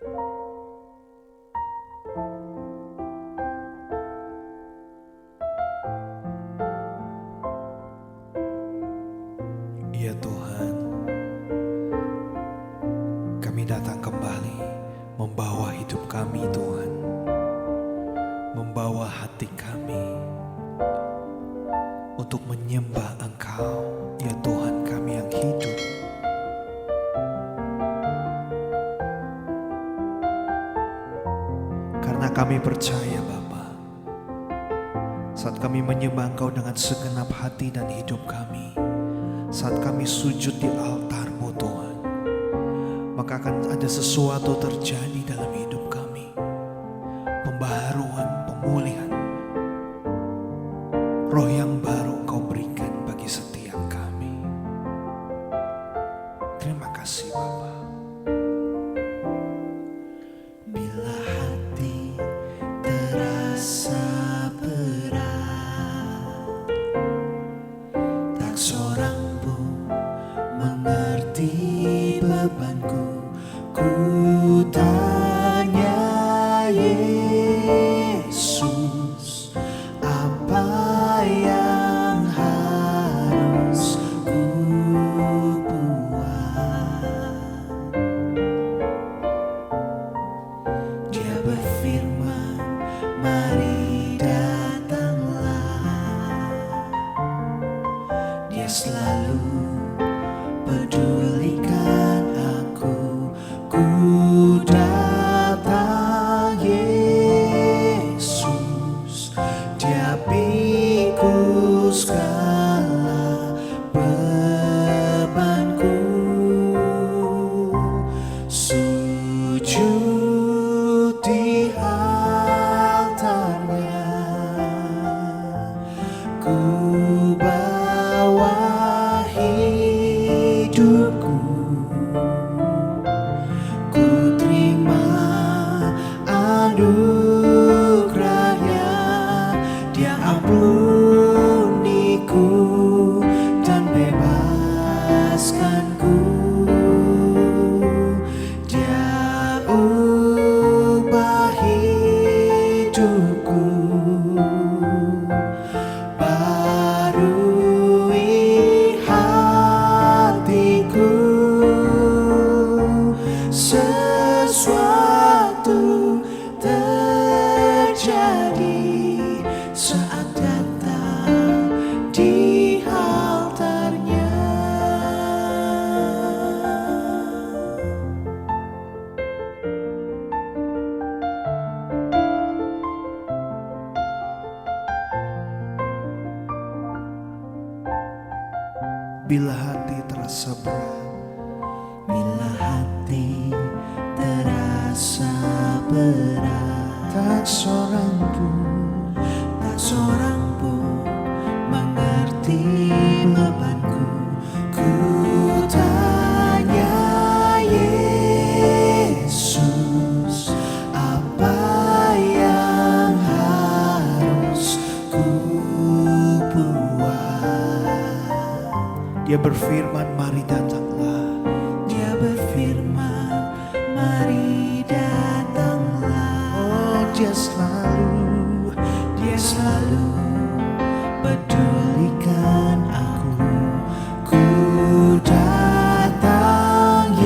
Ya Tuhan, kami datang kembali membawa hidup kami Tuhan, membawa hati kami untuk menyembah Engkau, ya Tuhan kami yang hidup. Karena kami percaya Bapa, saat kami menyembah Engkau dengan segenap hati dan hidup kami, saat kami sujud di altar-Mu Tuhan, maka akan ada sesuatu terjadi dalam hidup kami. Pembaharuan, pemulihan, roh yang baru Engkau berikan bagi setiap kami. Terima kasih Bapa. Bila hati terasa berat, tak seorang pun mengerti bebanku. Ku tanya Yesus, apa yang harus ku buat? Dia berfirman, mari datanglah. Dia selalu pedulikan aku. Ku datang Yesus, Dia pikul segala bebanku. Sujud di altarnya, ku bawa hidupku. Ku terima anugerahnya, Dia ampuniku dan bebaskanku. Dia ubah hidupku, barui hatiku. Sesuatu terjadi saat datang di altarnya. Bila hati terasa berat, Bila hati terasa berat, tak seorang pun mengerti bebanku. Ku tanya Yesus, apa yang harus ku buat? Dia berfirman, mari datanglah. Dia berfirman, mari datanglah. Oh, Dia selalu pedulikan aku. Ku datang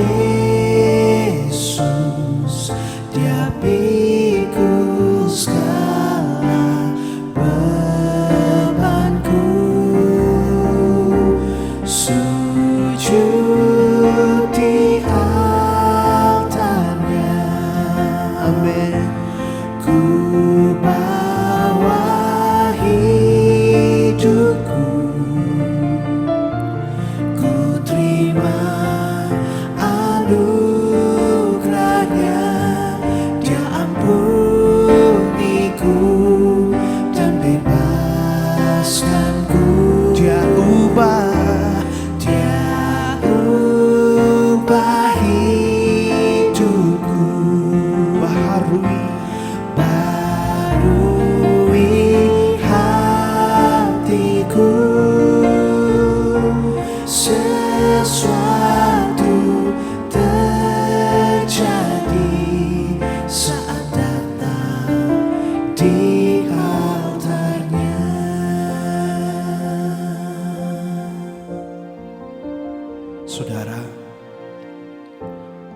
Yesus, Dia pikul segala bebanku.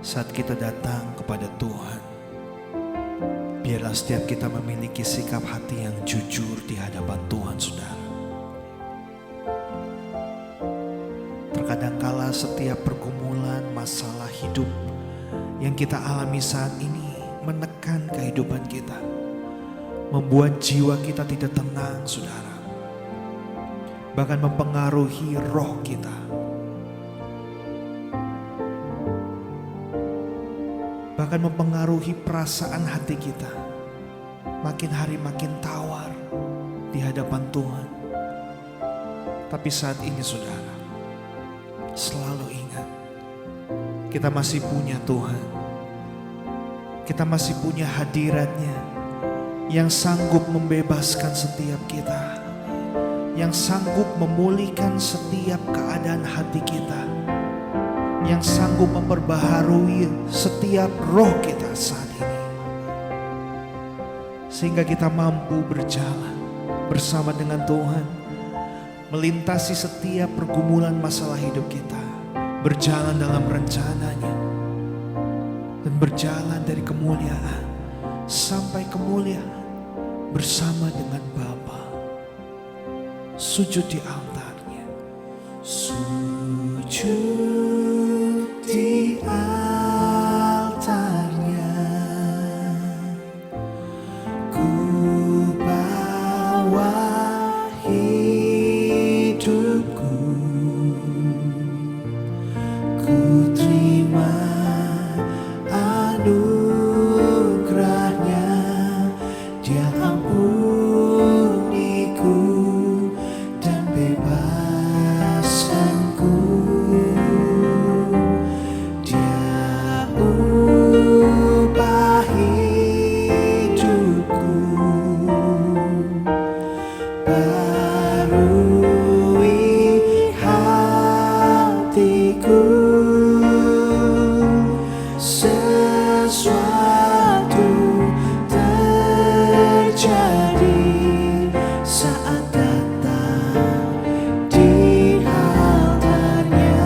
saat kita datang kepada Tuhan, biarlah setiap kita memiliki sikap hati yang jujur di hadapan Tuhan, saudara. Terkadangkala setiap pergumulan masalah hidup yang kita alami saat ini menekan kehidupan kita, membuat jiwa kita tidak tenang, saudara. Bahkan mempengaruhi roh kita. Bahkan mempengaruhi perasaan hati kita. Makin hari makin tawar di hadapan Tuhan. Tapi saat ini, saudara, selalu ingat, kita masih punya Tuhan. Kita masih punya hadirat-Nya yang sanggup membebaskan setiap kita, yang sanggup memulihkan setiap keadaan hati kita, yang sanggup memperbaharui setiap roh kita saat ini, sehingga kita mampu berjalan bersama dengan Tuhan, melintasi setiap pergumulan masalah hidup kita, berjalan dalam rencananya, dan berjalan dari kemuliaan sampai kemuliaan bersama dengan Bapa. Sujud di altar-Nya. Sujud di altar-Nya, ku bawa hidupku, ku terima anugerah-Nya, Dia ampuniku dan bebaskanku. Dia ubah hidupku, barui hatiku. Sesuatu terjadi saat datang di altar-Nya.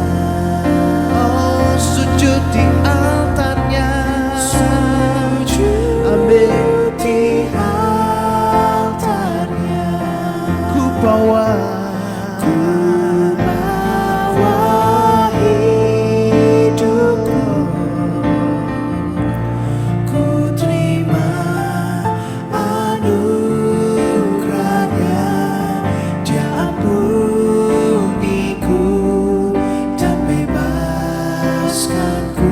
Oh, sujud di altar-Nya. Sujud Amin. di altar-Nya, Ku bawa hidupku, ku terima anugerah-Nya, Dia ampuniku dan bebaskanku.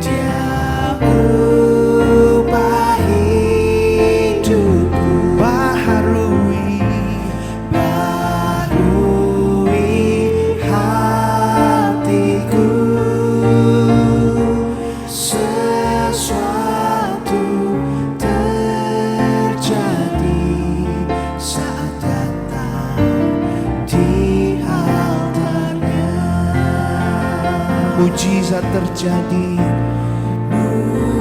Dia ubah hidupku, baharui hatiku. Sesuatu terjadi saat datang di altar-Nya. mujizat terjadi.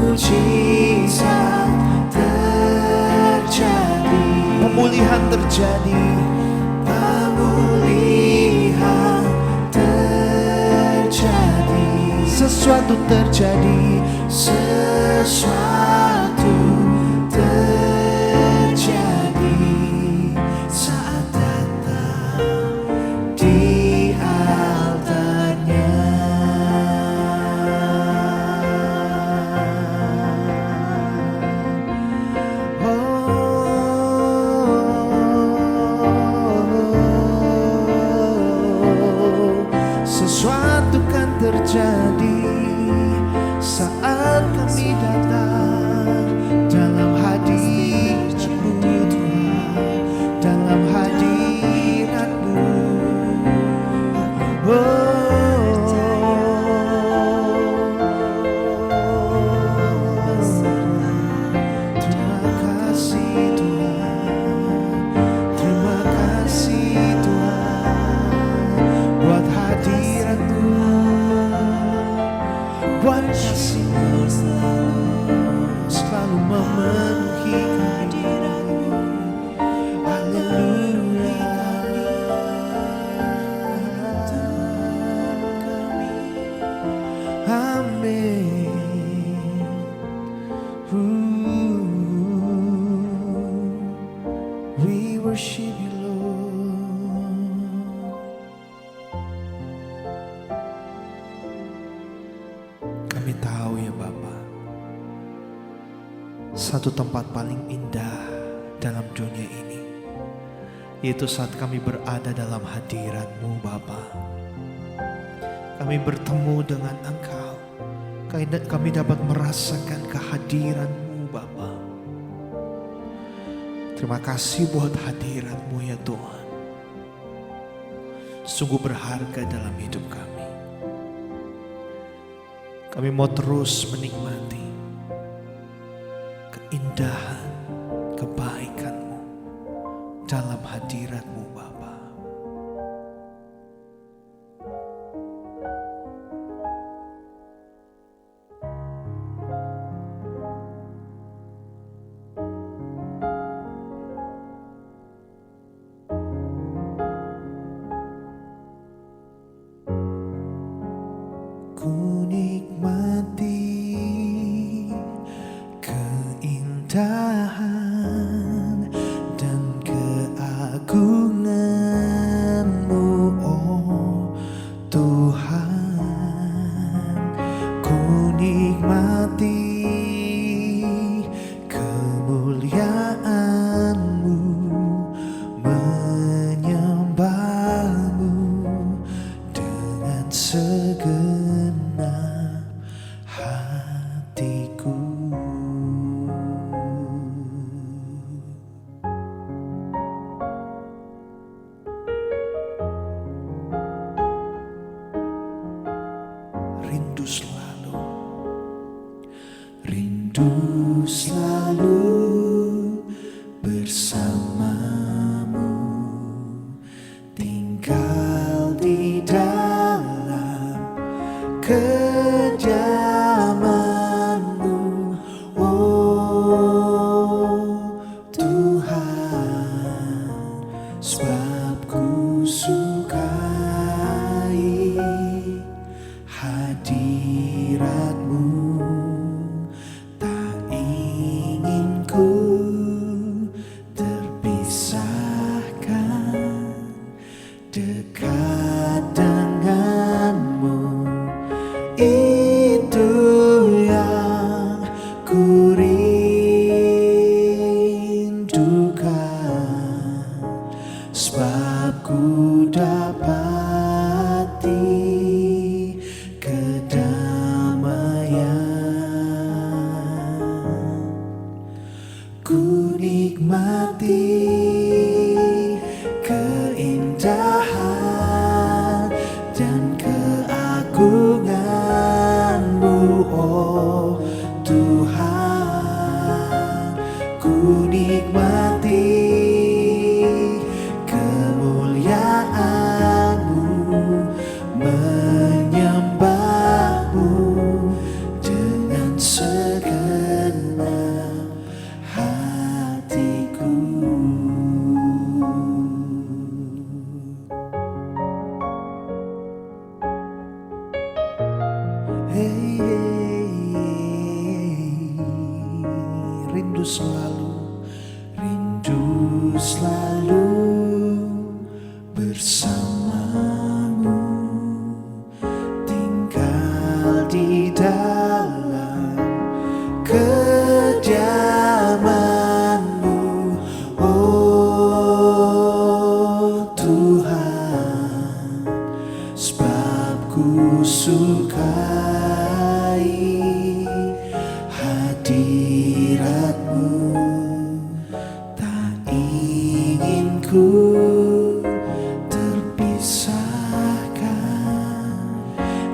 Mujizat terjadi, Pemulihan terjadi. pemulihan terjadi, Sesuatu terjadi. sesuatu terjadi saat datang di altar-Nya. Sesuatu kan terjadi saat kami datang dalam hadir-Mu, Tuhan, dalam hadirat-Mu. Terima kasih Tuhan, terima kasih Tuhan, buat hadirat-Mu, buat kasih-Mu selalu memenuhi kami. Haleluya. We worship you, Lord. Kami tahu ya Bapa, satu tempat paling indah dalam dunia ini yaitu saat kami berada dalam hadirat-Mu Bapa. Kami bertemu dengan Engkau, kami dapat merasakan kehadiran-Mu Bapa. Terima kasih buat hadirat-Mu ya Tuhan. Sungguh berharga dalam hidup kami. Kami mau terus menikmati keindahan, kebaikan-Mu dalam hadirat-Mu Bapa. Ku nikmati keindahan dan keagungan-Mu, oh Tuhan. Ku nikmati kemuliaan-Mu, menyembah-Mu dengan segenap hatiku. Rindu selalu bersama-Mu, tinggal di dalam kediaman-Mu, oh Tuhan. Sebab ku sukai hadirat-Mu, tak ingin ku terpisahkan. Dekat dengan-Mu, itu yang ku rindukan. Sebab ku dapati kedamaian. Ku nikmati keindahan dan keagungan-Mu, oh Tuhan. Ku nikmati kemuliaan-Mu, menyembah-Mu dengan segenap hatiku. Hey, rindu selalu bersama-Mu, tinggal di dalam kediaman-Mu, oh Tuhan. Sebab ku sukai hadirat-Mu, tak ingin ku terpisahkan.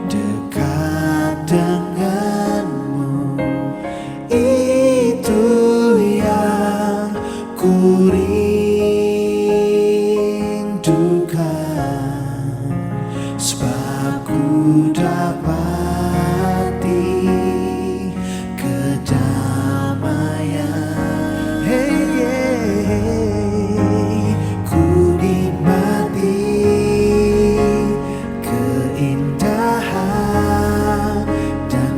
Dekat dengan-Mu, itu yang ku rindukan. Sebab ku dapati kedamaian. Hey, ku nikmati keindahan dan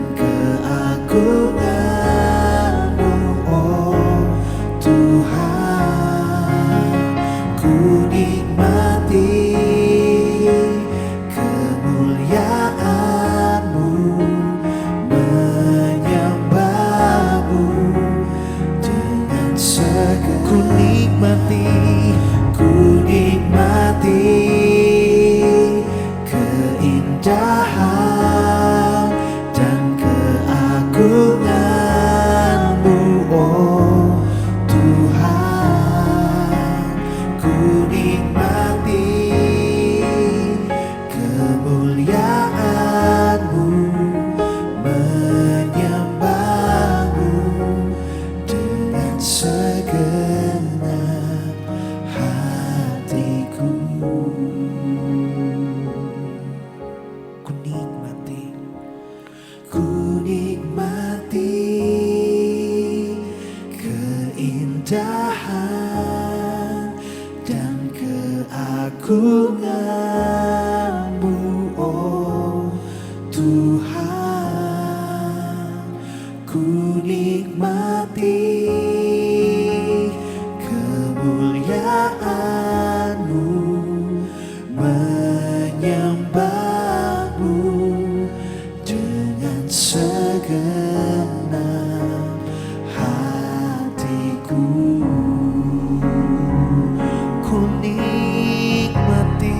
keindahan dan keagungan-Mu, oh Tuhan. Ku nikmati kemuliaan-Mu, menyembah-Mu dengan segenap hatiku. Ku nikmati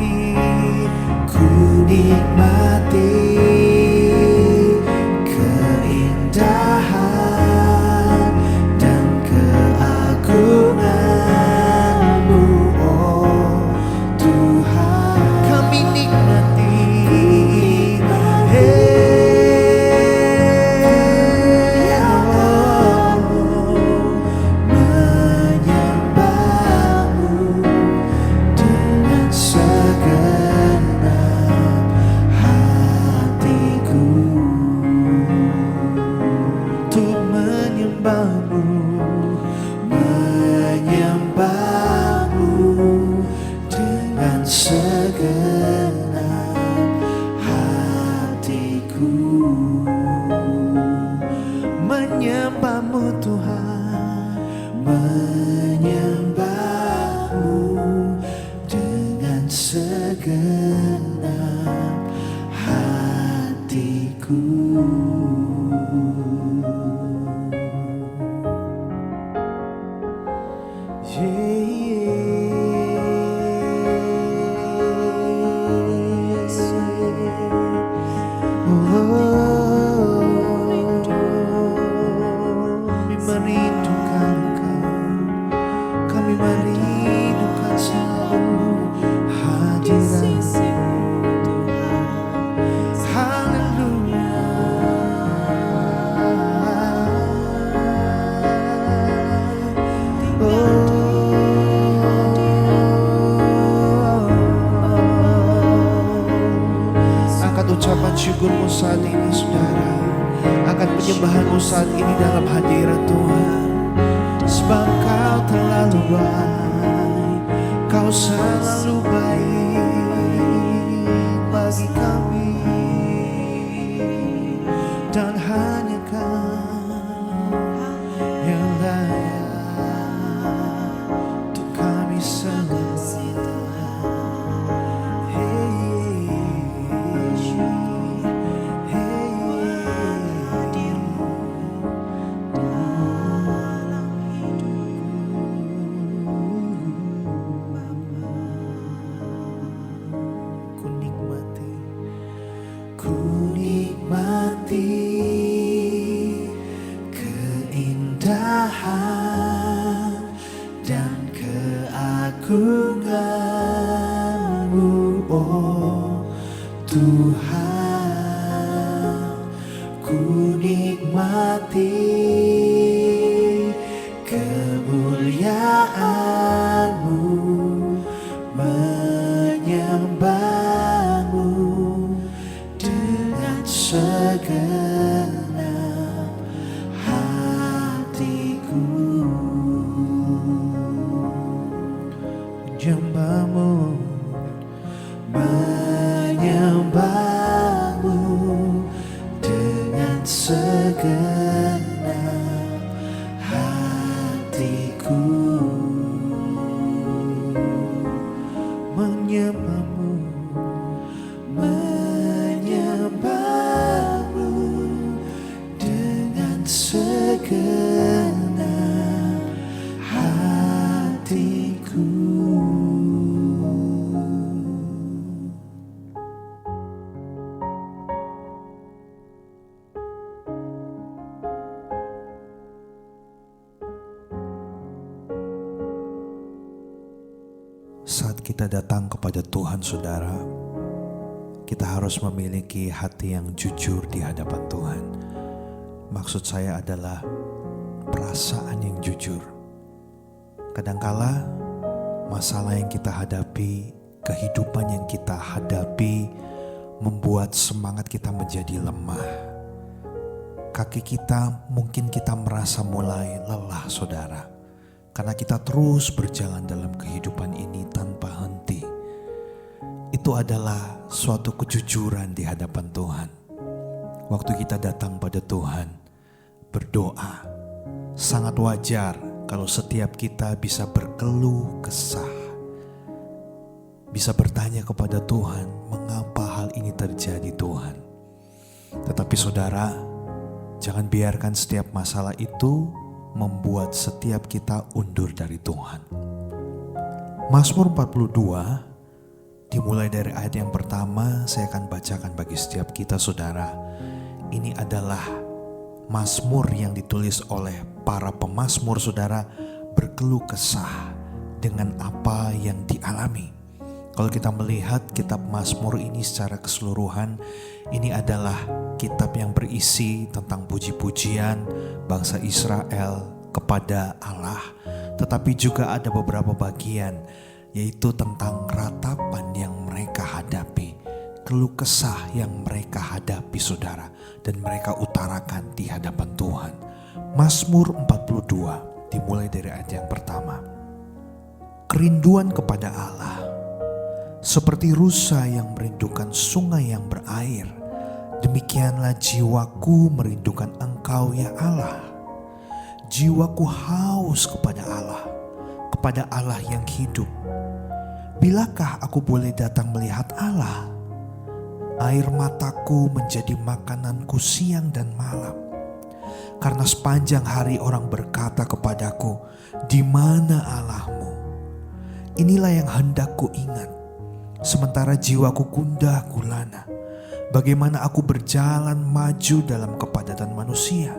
keindahan dan keagungan-Mu, oh Tuhan. Kami nikmati, menyembah-Mu dengan segenap hatiku. Untuk menyembah-Mu, menyembah-Mu dengan segenap hatiku. Menyembah-Mu Tuhan, menyembah-Mu dengan segenap hatiku. Kami merindukan Engkau, kami merindukan selalu hadirat-Mu. Haleluya. Angkat ucapan syukurmu saat ini, saudara. Angkat penyembahanmu saat ini dalam hadirat Tuhan. Sebab Kau terlalu baik, Kau selalu baik bagi kami. Dan hanya Kau yang layak untuk kami sembah. Ku nikmati keindahan dan keagungan-Mu, oh Tuhan. Ku nikmati kemuliaan-Mu, menyembah-Mu dengan segenap hatiku. Menyembah-Mu, menyembah-Mu dengan segenap hatiku. Menyembah-Mu, menyembah-Mu dengan segenap hatiku. Saat kita datang kepada Tuhan, saudara, kita harus memiliki hati yang jujur di hadapan Tuhan. Maksud saya adalah perasaan yang jujur. Kadangkala masalah yang kita hadapi, kehidupan yang kita hadapi membuat semangat kita menjadi lemah. Kaki kita mungkin kita merasa mulai lelah, saudara. Karena kita terus berjalan dalam kehidupan ini tanpa henti. Itu adalah suatu kejujuran di hadapan Tuhan. Waktu kita datang pada Tuhan, berdoa, sangat wajar kalau setiap kita bisa berkeluh kesah. Bisa bertanya kepada Tuhan, mengapa hal ini terjadi Tuhan? Tetapi saudara, jangan biarkan setiap masalah itu membuat setiap kita undur dari Tuhan. Mazmur 42, dimulai dari ayat yang pertama, saya akan bacakan bagi setiap kita saudara. Ini adalah mazmur yang ditulis oleh para pemazmur saudara, berkeluh kesah dengan apa yang dialami. Kalau kita melihat kitab Mazmur ini secara keseluruhan, ini adalah kitab yang berisi tentang puji-pujian bangsa Israel kepada Allah. Tetapi juga ada beberapa bagian, yaitu tentang ratapan yang mereka hadapi, keluh kesah yang mereka hadapi saudara, dan mereka utarakan di hadapan Tuhan. Mazmur 42 dimulai dari ayat yang pertama. Kerinduan kepada Allah seperti rusa yang merindukan sungai yang berair, demikianlah jiwaku merindukan Engkau ya Allah. Jiwaku haus kepada Allah yang hidup. Bilakah aku boleh datang melihat Allah? Air mataku menjadi makananku siang dan malam. Karena sepanjang hari orang berkata kepadaku, di mana Allahmu? Inilah yang hendak ku ingat. Sementara jiwaku gundah gulana, bagaimana aku berjalan maju dalam kepadatan manusia,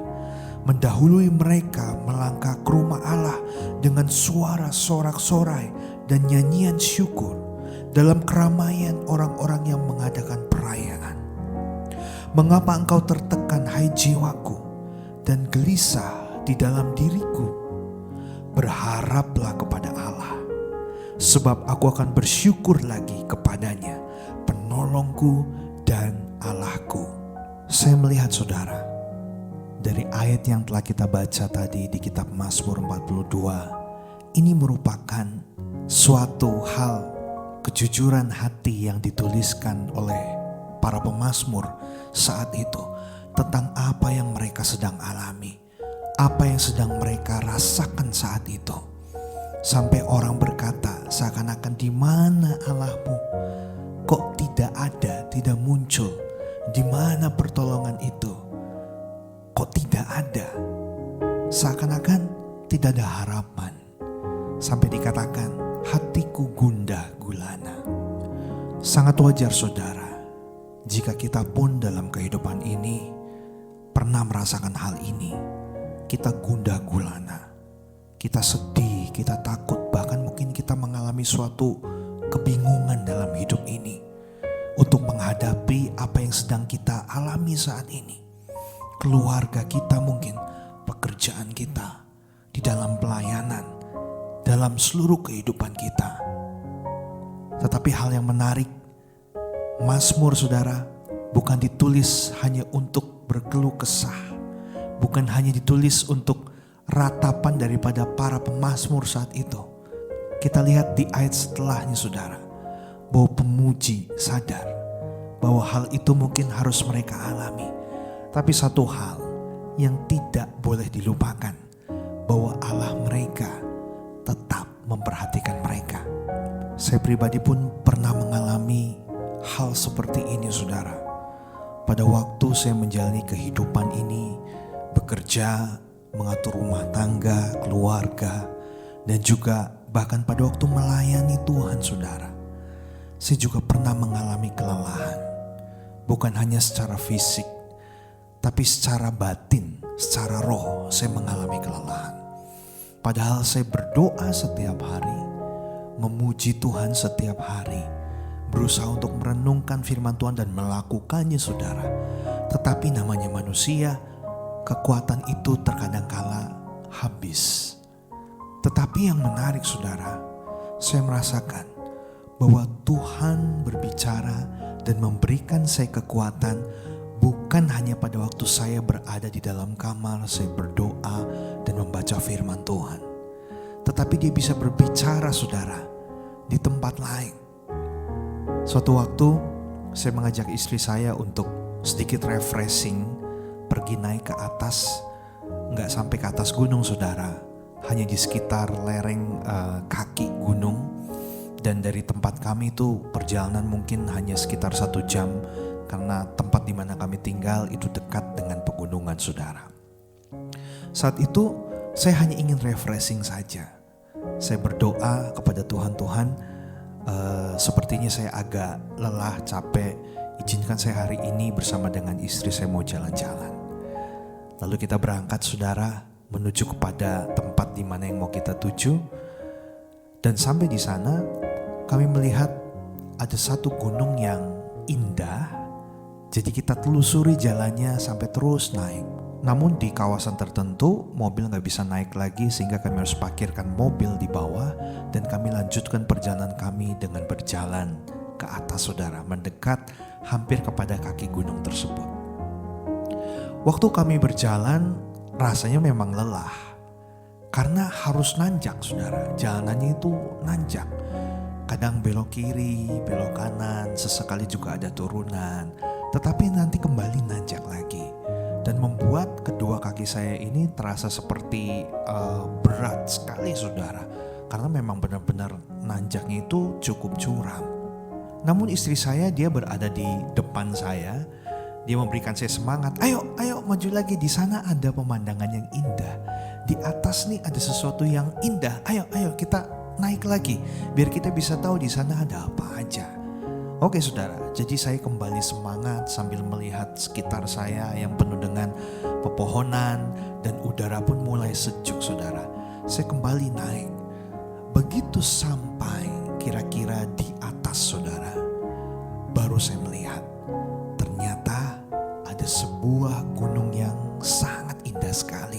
mendahului mereka melangkah ke rumah Allah dengan suara sorak-sorai dan nyanyian syukur dalam keramaian orang-orang yang mengadakan perayaan. Mengapa engkau tertekan hai jiwaku dan gelisah di dalam diriku? Berharaplah kepada Allah, sebab aku akan bersyukur lagi kepadanya, penolongku dan Allahku. Saya melihat saudara, dari ayat yang telah kita baca tadi di kitab Mazmur 42, ini merupakan suatu hal kejujuran hati yang dituliskan oleh para pemazmur saat itu, tentang apa yang mereka sedang alami, apa yang sedang mereka rasakan saat itu. Sampai orang berkata, seakan-akan di mana Allahmu? Kok tidak ada, tidak muncul? Di mana pertolongan itu? Kok tidak ada? Seakan-akan tidak ada harapan. Sampai dikatakan, hatiku gundah gulana. Sangat wajar saudara, jika kita pun dalam kehidupan ini pernah merasakan hal ini. Kita gundah gulana, kita sedih, kita takut, bahkan mungkin kita mengalami suatu kebingungan dalam hidup ini untuk menghadapi apa yang sedang kita alami saat ini. Keluarga kita mungkin, pekerjaan kita, di dalam pelayanan, dalam seluruh kehidupan kita. Tetapi hal yang menarik, Mazmur saudara bukan ditulis hanya untuk berkeluh kesah, bukan hanya ditulis untuk ratapan daripada para pemazmur saat itu. Kita lihat di ayat setelahnya saudara, bahwa pemuji sadar bahwa hal itu mungkin harus mereka alami. Tapi satu hal yang tidak boleh dilupakan, bahwa Allah mereka tetap memperhatikan mereka. Saya pribadi pun pernah mengalami hal seperti ini saudara. Pada waktu saya menjalani kehidupan ini, bekerja, mengatur rumah tangga, keluarga, dan juga bahkan pada waktu melayani Tuhan saudara, saya juga pernah mengalami kelelahan. Bukan hanya secara fisik, tapi secara batin, secara roh saya mengalami kelelahan. Padahal saya berdoa setiap hari, memuji Tuhan setiap hari, berusaha untuk merenungkan firman Tuhan dan melakukannya saudara. Tetapi namanya manusia, kekuatan itu terkadang kala habis. Tetapi yang menarik saudara, saya merasakan bahwa Tuhan berbicara dan memberikan saya kekuatan, bukan hanya pada waktu saya berada di dalam kamar, saya berdoa dan membaca firman Tuhan. tetapi dia bisa berbicara saudara di tempat lain. Suatu waktu saya mengajak istri saya untuk sedikit refreshing, pergi naik ke atas, nggak sampai ke atas gunung saudara, hanya di sekitar lereng kaki gunung. Dan dari tempat kami itu perjalanan mungkin hanya sekitar 1 jam, karena tempat di mana kami tinggal itu dekat dengan pegunungan saudara. Saat itu saya hanya ingin refreshing saja. Saya berdoa kepada Tuhan, sepertinya saya agak lelah, capek, izinkan saya hari ini bersama dengan istri saya mau jalan-jalan. Lalu kita berangkat saudara menuju kepada tempat di mana yang mau kita tuju. Dan sampai di sana kami melihat ada satu gunung yang indah. Jadi kita telusuri jalannya sampai terus naik. Namun di kawasan tertentu mobil gak bisa naik lagi, sehingga kami harus parkirkan mobil di bawah. Dan kami lanjutkan perjalanan kami dengan berjalan ke atas saudara, mendekat hampir kepada kaki gunung tersebut. Waktu kami berjalan rasanya memang lelah, karena harus nanjak saudara, jalanannya itu nanjak. Kadang belok kiri, belok kanan, sesekali juga ada turunan, tetapi nanti kembali nanjak lagi. Dan membuat kedua kaki saya ini terasa seperti berat sekali saudara, karena memang benar-benar nanjaknya itu cukup curam. Namun istri saya, dia berada di depan saya, dia memberikan saya semangat, ayo maju lagi, di sana ada pemandangan yang indah. Di atas nih ada sesuatu yang indah, ayo kita naik lagi, biar kita bisa tahu di sana ada apa aja. Oke saudara, jadi saya kembali semangat sambil melihat sekitar saya yang penuh dengan pepohonan dan udara pun mulai sejuk saudara. Saya kembali naik. Begitu sampai kira-kira di atas saudara, baru saya melihat ternyata ada sebuah gunung yang sangat indah sekali.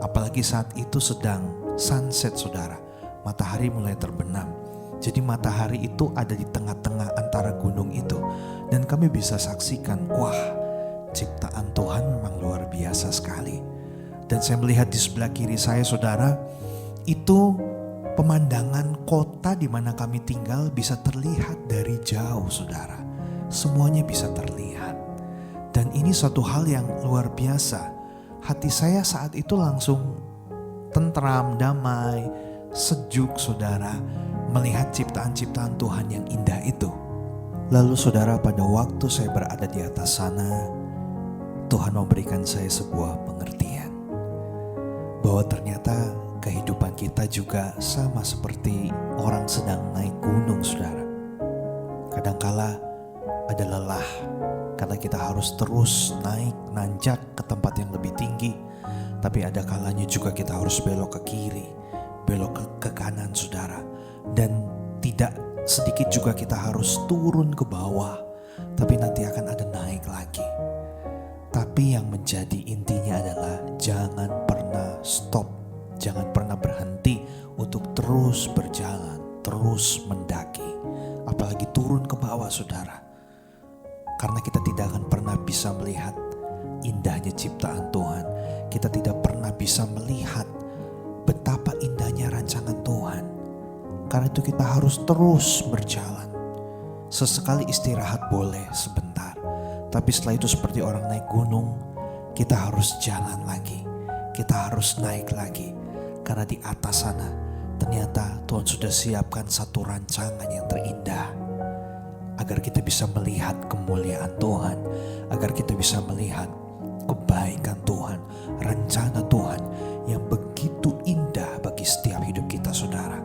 Apalagi saat itu sedang sunset saudara, matahari mulai terbenam. Jadi matahari itu ada di tengah-tengah antara gunung itu. Dan kami bisa saksikan, wah, ciptaan Tuhan memang luar biasa sekali. Dan saya melihat di sebelah kiri saya saudara, itu pemandangan kota di mana kami tinggal bisa terlihat dari jauh saudara. Semuanya bisa terlihat. Dan ini suatu hal yang luar biasa. Hati saya saat itu langsung tentram, damai, sejuk saudara, melihat ciptaan-ciptaan Tuhan yang indah itu. Lalu saudara, pada waktu saya berada di atas sana, Tuhan memberikan saya sebuah pengertian bahwa ternyata kehidupan kita juga sama seperti orang sedang naik gunung saudara. Kadangkala ada lelah karena kita harus terus naik nanjak ke tempat yang lebih tinggi, tapi ada kalanya juga kita harus belok ke kiri, belok ke kanan saudara. Dan tidak sedikit juga kita harus turun ke bawah, tapi nanti akan ada naik lagi. Tapi yang menjadi intinya adalah jangan pernah stop, jangan pernah berhenti untuk terus berjalan, terus mendaki, apalagi turun ke bawah saudara. Karena kita tidak akan pernah bisa melihat indahnya ciptaan Tuhan. Kita tidak pernah bisa melihat betapa indahnya rancangan Tuhan. Karena itu kita harus terus berjalan. Sesekali istirahat boleh sebentar, tapi setelah itu seperti orang naik gunung, kita harus jalan lagi, kita harus naik lagi. Karena di atas sana ternyata Tuhan sudah siapkan satu rancangan yang terindah, agar kita bisa melihat kemuliaan Tuhan, agar kita bisa melihat kebaikan Tuhan, rencana Tuhan yang begitu indah bagi setiap hidup kita saudara.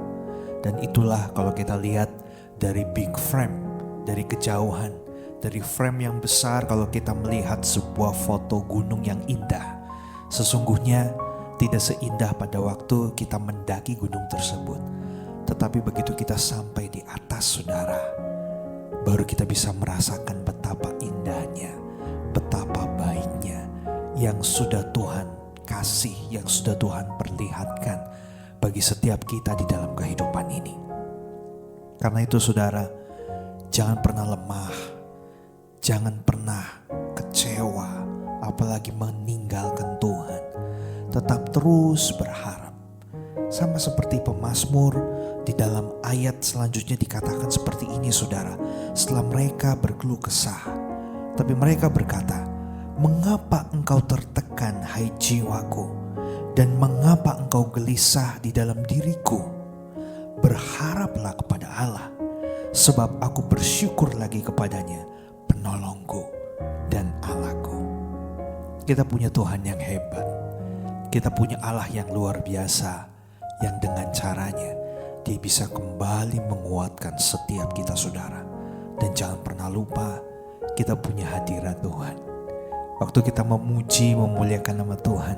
Dan itulah kalau kita lihat dari big frame, dari kejauhan, dari frame yang besar, kalau kita melihat sebuah foto gunung yang indah, sesungguhnya tidak seindah pada waktu kita mendaki gunung tersebut. Tetapi begitu kita sampai di atas saudara, baru kita bisa merasakan betapa indahnya, betapa baiknya yang sudah Tuhan kasih, yang sudah Tuhan perlihatkan bagi setiap kita di dalam kehidupan ini. Karena itu saudara, jangan pernah lemah, jangan pernah kecewa, apalagi meninggalkan Tuhan. Tetap terus berharap. Sama seperti pemazmur, di dalam ayat selanjutnya dikatakan seperti ini saudara. Setelah mereka berkeluh kesah, tapi mereka berkata, "Mengapa engkau tertekan hai jiwaku? Dan mengapa engkau gelisah di dalam diriku? Berharaplah kepada Allah, sebab aku bersyukur lagi kepadanya, penolongku dan Allahku." Kita punya Tuhan yang hebat. Kita punya Allah yang luar biasa, yang dengan caranya Dia bisa kembali menguatkan setiap kita saudara. Dan jangan pernah lupa, kita punya hadirat Tuhan. Waktu kita memuji, memuliakan nama Tuhan,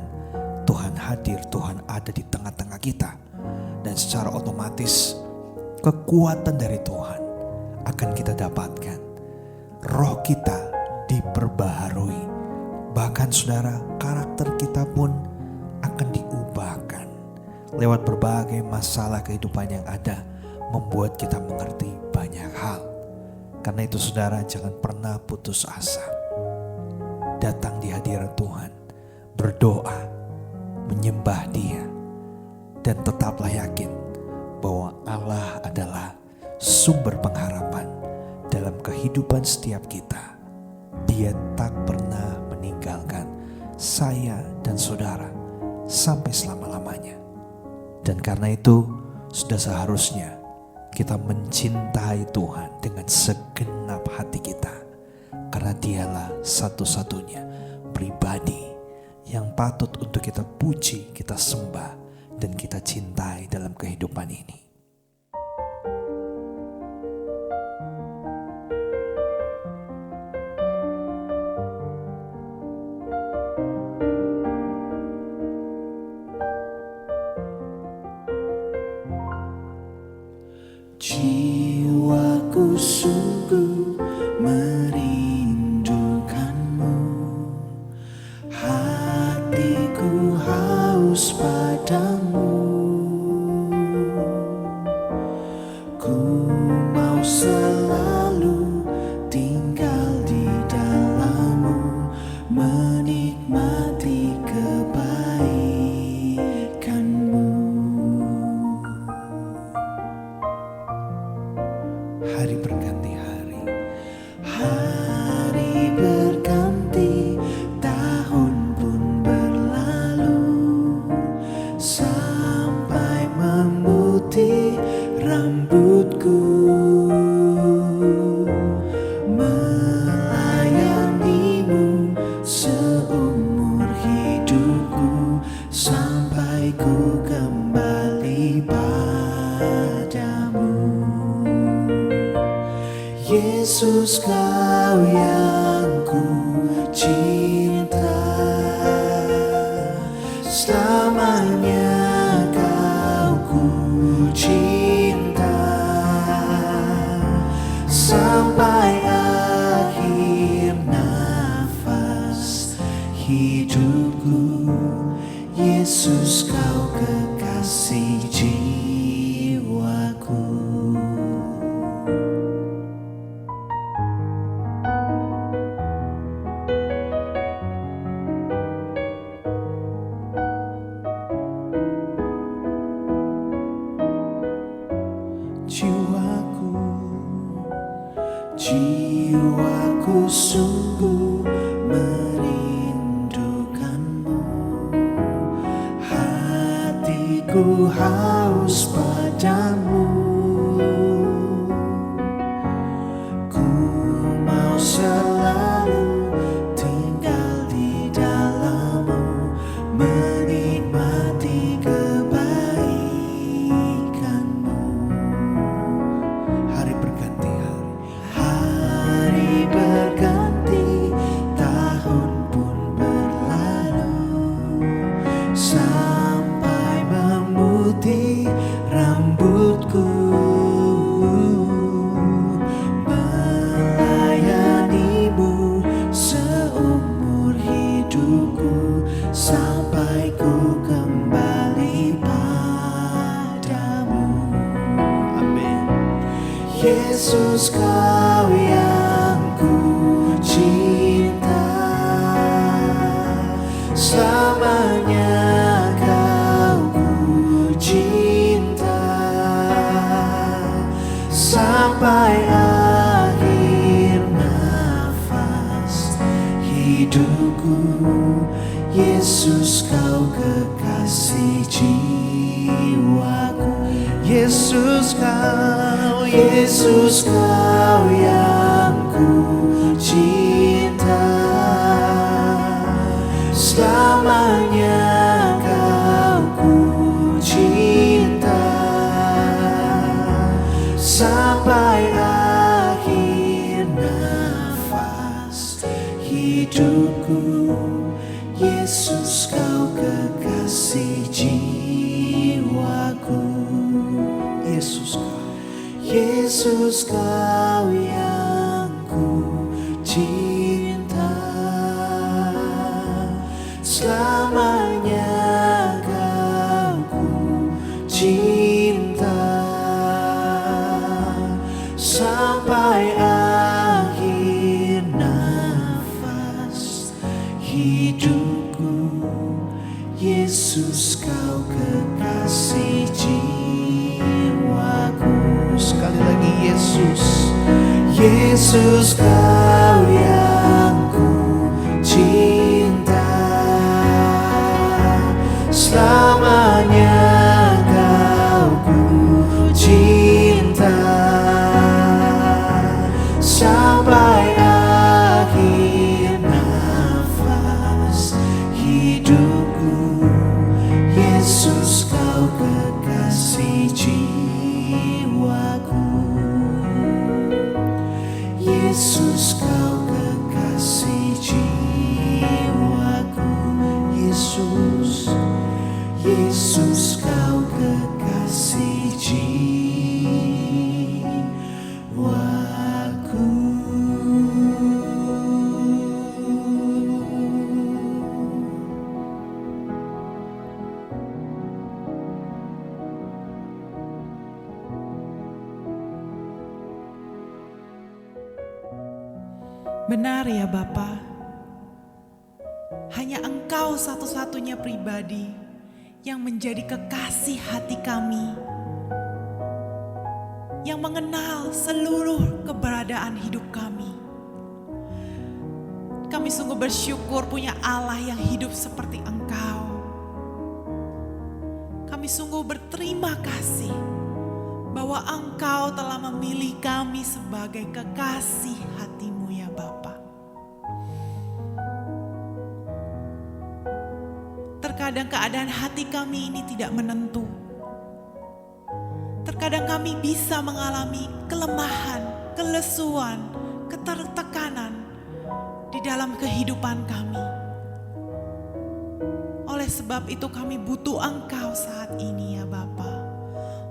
Tuhan hadir, Tuhan ada di tengah-tengah kita. Dan secara otomatis kekuatan dari Tuhan akan kita dapatkan. Roh kita diperbaharui. Bahkan saudara, karakter kita pun akan diubahkan. Lewat berbagai masalah kehidupan yang ada, membuat kita mengerti banyak hal. Karena itu saudara, jangan pernah putus asa. Datang di hadirat Tuhan, berdoa, menyembah Dia, dan tetaplah yakin bahwa Allah adalah sumber pengharapan dalam kehidupan setiap kita. Dia tak pernah meninggalkan saya dan saudara sampai selama-lamanya. Dan karena itu sudah seharusnya kita mencintai Tuhan dengan segenap hati kita. Karena Dialah satu-satunya pribadi yang patut untuk kita puji, kita sembah, dan kita cintai dalam kehidupan ini. Jiwaku sungguh merindukanmu, hatiku haus padamu. Ku mau selalu tinggal di dalam-Mu, menikmati kebaikan-Mu. Hari berganti hari, hari berganti, tahun pun berlalu, sampai memutih rambutku, melayanimu seumur hidupku, sampai ku kembali padamu. Yesus, Kau yang ku cinta, selamanya Kau ku cinta, sampai akhir nafas hidupku. Yesus, Kau kekasih jiwaku. Jiwaku sungguh merindukanmu, hatiku haus padamu. Ku mau selalu tinggal di dalam-Mu, menikmati kebaikan-Mu. Hari berganti hari berganti, tahun pun berlalu, sampai memutih rambutku, melayanimu seumur hidupku, sampai ku kembali padamu. Amin. Yesus, Kau yang ku cinta, selamanya Kau ku cinta, Yesus kau kekasih jiwaku. Yesus kau yang ku cinta. Selamanya kau ku cinta, sampai akhir nafas hidupku. Yesus kau kekasih jiwaku. Yesus kau yang ku cinta. Selamanya kau ku cinta, sampai akhir nafas hidupku. Yesus kau kekasih jiwaku. Sekali lagi, Yesus kau yang ku cinta. Selamanya kau ku cinta, sampai akhir nafas hidupku. Yesus kau kekasih jiwaku. Yesus kau kekasih jiwaku. Yesus kau kekasih jiwaku. Benar ya Bapa, hanya Engkau satu-satunya pribadi yang menjadi kekasih hati kami, yang mengenal seluruh keberadaan hidup kami. Kami sungguh bersyukur punya Allah yang hidup seperti Engkau. Kami sungguh berterima kasih bahwa Engkau telah memilih kami sebagai kekasih hati-Mu ya Bapa. Terkadang keadaan hati kami ini tidak menentu. Terkadang kami bisa mengalami kelemahan, kelesuan, ketertekanan di dalam kehidupan kami. Oleh sebab itu kami butuh Engkau saat ini ya Bapa,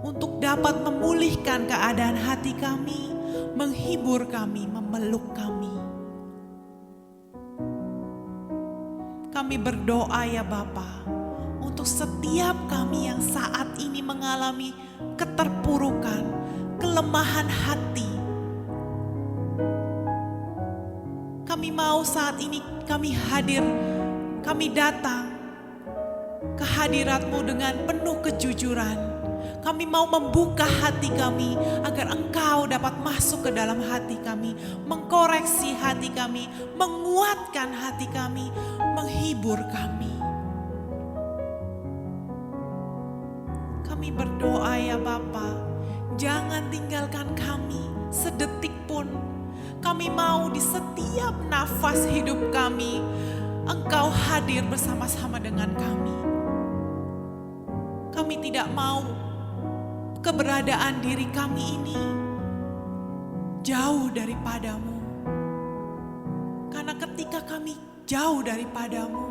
untuk dapat memulihkan keadaan hati kami, menghibur kami, memeluk kami. Kami berdoa ya Bapa, untuk setiap kami yang saat ini mengalami keterpurukan, kelemahan hati. Kami mau saat ini kami hadir, kami datang ke hadirat-Mu dengan penuh kejujuran. Kami mau membuka hati kami agar Engkau dapat masuk ke dalam hati kami, mengkoreksi hati kami, menguatkan hati kami, menghibur kami. Kami berdoa ya Bapa, jangan tinggalkan kami sedetik pun. Kami mau di setiap nafas hidup kami, Engkau hadir bersama-sama dengan kami. Kami tidak mau keberadaan diri kami ini jauh daripada-Mu. Karena ketika kami jauh daripada-Mu,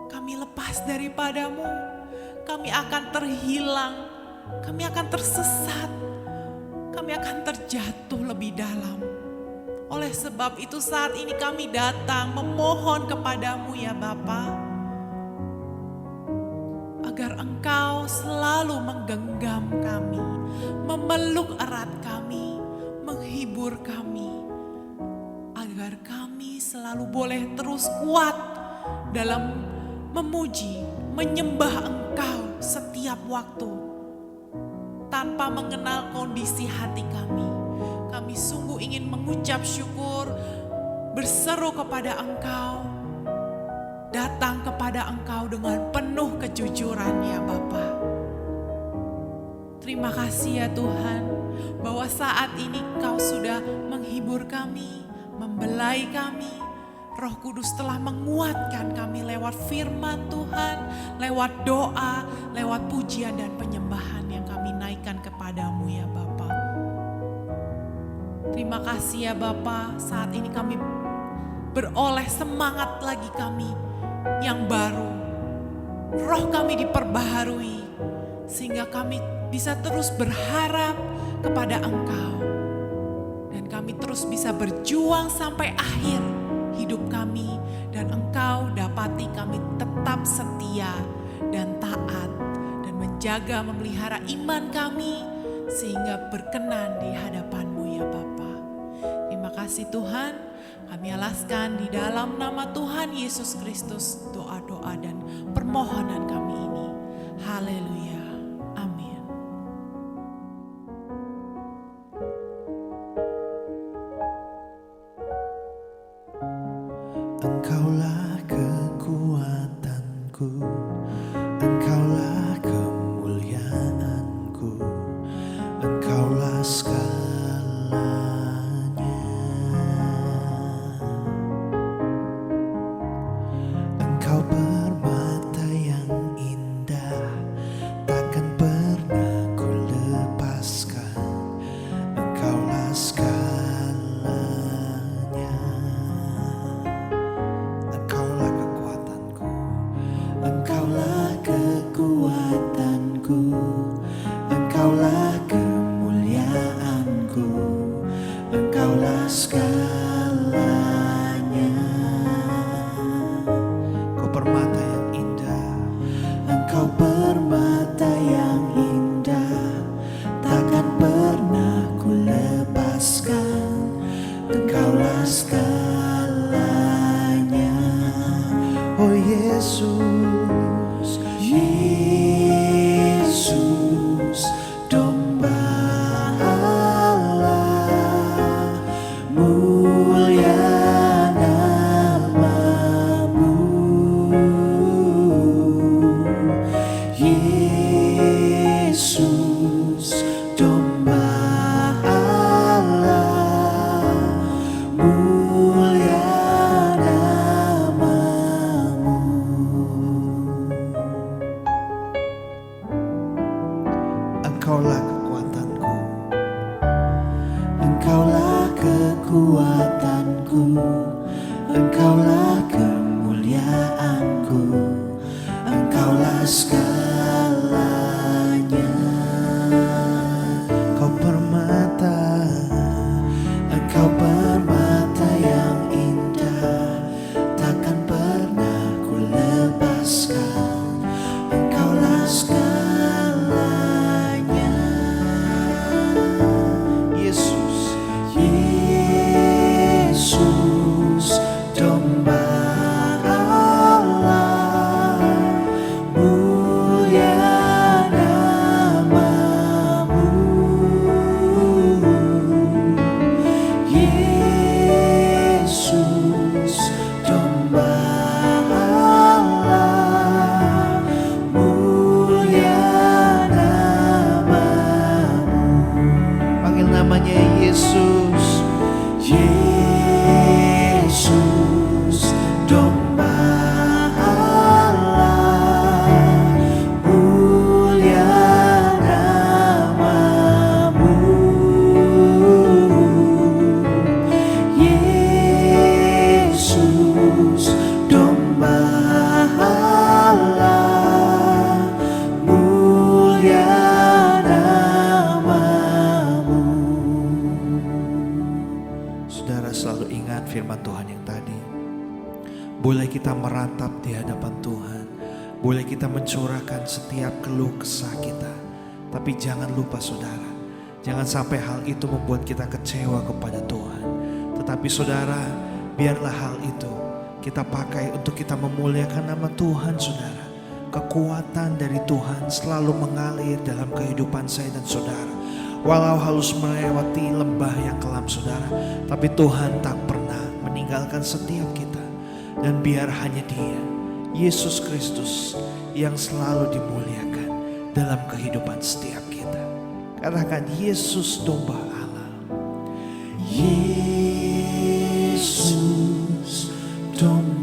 kami lepas daripada-Mu, kami akan terhilang, kami akan tersesat, kami akan terjatuh lebih dalam. Oleh sebab itu saat ini kami datang memohon kepada-Mu ya Bapa, agar Engkau selalu menggenggam kami, memeluk erat kami, menghibur kami, agar kami selalu boleh terus kuat dalam memuji, menyembah Engkau setiap waktu, tanpa mengenal kondisi hati kami. Kami sungguh ingin mengucap syukur, berseru kepada Engkau, kepada Engkau dengan penuh kejujuran ya Bapa. Terima kasih ya Tuhan, bahwa saat ini Engkau sudah menghibur kami, membelai kami. Roh Kudus telah menguatkan kami lewat firman Tuhan, lewat doa, lewat pujian dan penyembahan yang kami naikkan kepadamu ya Bapa. Terima kasih ya Bapa, saat ini kami beroleh semangat lagi kami yang baru. Roh kami diperbaharui sehingga kami bisa terus berharap kepada Engkau. Dan kami terus bisa berjuang sampai akhir hidup kami. Dan Engkau dapati kami tetap setia dan taat. Dan menjaga memelihara iman kami sehingga berkenan di hadapan-Mu ya Bapa. Terima kasih Tuhan. Kami alaskan di dalam nama Tuhan Yesus Kristus doa-doa dan permohonan kami ini. Haleluya. Amin. Engkaulah kekuatanku, Engkaulah kemuliaanku, Engkaulah segalanya. Engkau permata yang indah, takkan pernah ku lepaskan. Engkaulah segalanya. Engkaulah kekuatanku, Engkaulah kekuatanku, Engkaulah kemuliaanku, Engkaulah segalanya. Kau permata yang indah, Engkau permata yang indah, takkan pernah ku lepaskan. Engkaulah segalanya. Oh Yesus, Yesus, domba Allah, mulia nama-Mu. Yesus, domba Allah, mulia nama-Mu. Engkaulah kekuatanku, Engkaulah kekuatanku, Engkaulah kemuliaanku, Engkaulah segalanya. Kau permata, Engkau permata yang indah, takkan pernah ku lepaskan. Engkaulah segalanya. Yesus, Yesus, domba Allah, mulia nama-Mu. Yesus, domba Allah, mulia nama-Mu. Panggil namanya Yesus. Yesus, domba Allah, mulia nama-Mu. Yesus, domba Allah, mulia nama-Mu. Saudara selalu ingat firman Tuhan yang tadi. Boleh kita meratap di hadapan Tuhan, boleh kita mencurahkan setiap keluh kesah kita. Tapi jangan lupa saudara, jangan sampai hal itu membuat kita kecewa kepada Tuhan. Tetapi saudara, biarlah hal itu kita pakai untuk kita memuliakan nama Tuhan saudara. Kekuatan dari Tuhan selalu mengalir dalam kehidupan saya dan saudara. Walau harus melewati lembah yang kelam saudara, tapi Tuhan tak pernah meninggalkan setiap kita. Dan biar hanya Dia Yesus Kristus yang selalu dimuliakan dalam kehidupan setiap kita. Katakan, Yesus domba Allah. Yesus domba